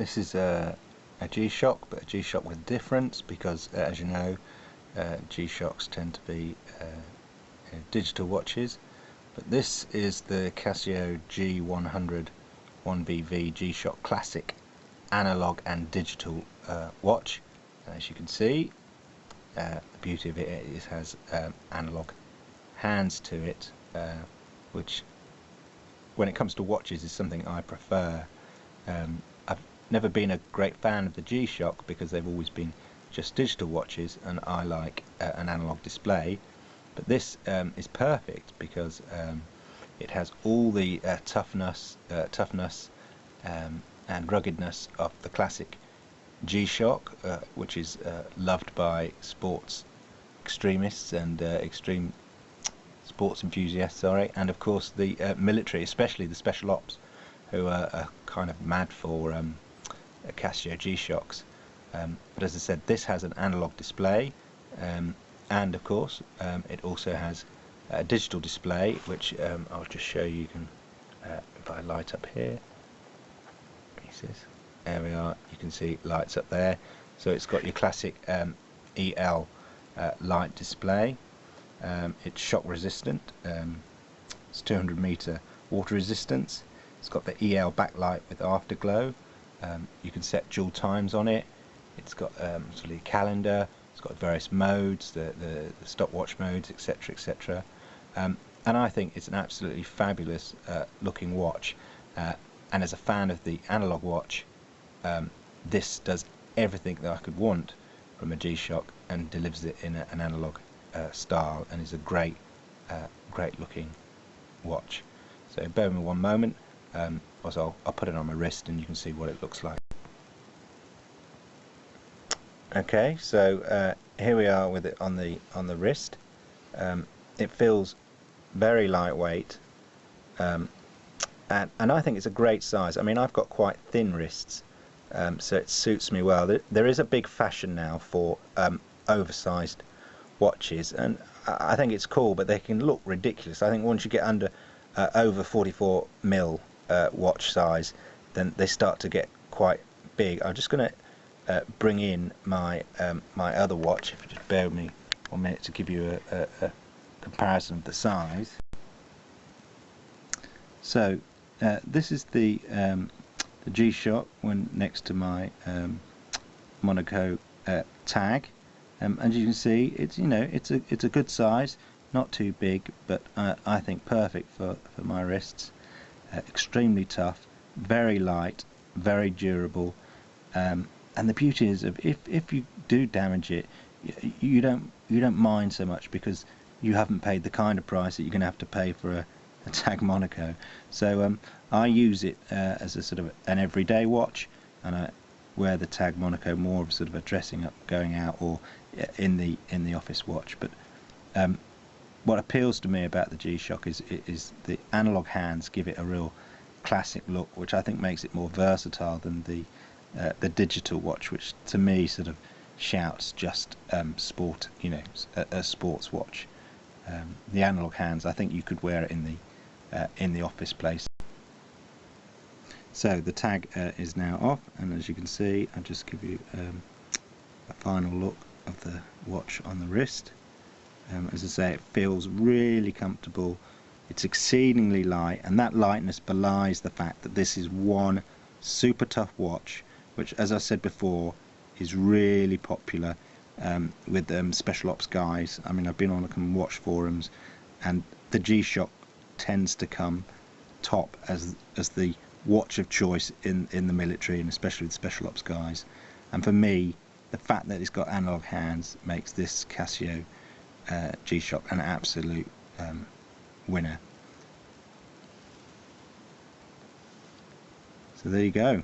This is a G-Shock, but a G-Shock with difference, because as you know, G-Shocks tend to be digital watches. But this is the Casio G100-1BV G-Shock Classic analog and digital watch. And as you can see, the beauty of it is it has analog hands to it, which when it comes to watches is something I prefer. I've never been a great fan of the G-Shock because they've always been just digital watches, and I like an analog display. But this is perfect because it has all the toughness and ruggedness of the classic G-Shock, which is loved by sports extremists and extreme sports enthusiasts, and of course the military, especially the special ops, who are kind of mad for Casio G-Shocks. But as I said, this has an analog display, and of course it also has a digital display, which I'll just show you. If I light up here, there we are, you can see lights up there. So it's got your classic EL light display. It's shock resistant, it's 200 meter water resistance. It's got the EL backlight with afterglow. You can set dual times on it. It's got sort of a calendar. It's got various modes, the stopwatch modes, etc., etc. And I think it's an absolutely fabulous looking watch. And as a fan of the analog watch, this does everything that I could want from a G-Shock and delivers it in an analog style, and is a great looking watch. So bear with me one moment. Also I'll put it on my wrist and you can see what it looks like. Okay, so here we are with it on the wrist. It feels very lightweight, and I think it's a great size. I mean, I've got quite thin wrists, so it suits me well. There is a big fashion now for oversized watches, and I think it's cool, but they can look ridiculous. I think once you get under over 44mm watch size, then they start to get quite big. I'm just going to bring in my my other watch. If you just bear with me 1 minute to give you a comparison of the size. So this is the G-Shock when next to my Monaco tag. As you can see, it's it's a good size, not too big, but I think perfect for my wrists. Extremely tough, very light, very durable, and the beauty is, if you do damage it, you don't mind so much, because you haven't paid the kind of price that you're going to have to pay for a Tag Monaco. So I use it as a sort of an everyday watch, and I wear the Tag Monaco more of sort of a dressing up, going out, or in the office watch. But what appeals to me about the G-Shock is the analog hands give it a real classic look, which I think makes it more versatile than the digital watch, which to me sort of shouts just sport, a sports watch. The analog hands, I think you could wear it in the office place. So the tag is now off, and as you can see, I'll just give you a final look of the watch on the wrist. As I say, it feels really comfortable. It's exceedingly light, and that lightness belies the fact that this is one super tough watch, which, as I said before, is really popular with special ops guys. I mean, I've been on some watch forums, and the G-Shock tends to come top as the watch of choice in the military, and especially with special ops guys. And for me, the fact that it's got analog hands makes this Casio G-Shock an absolute winner. So there you go.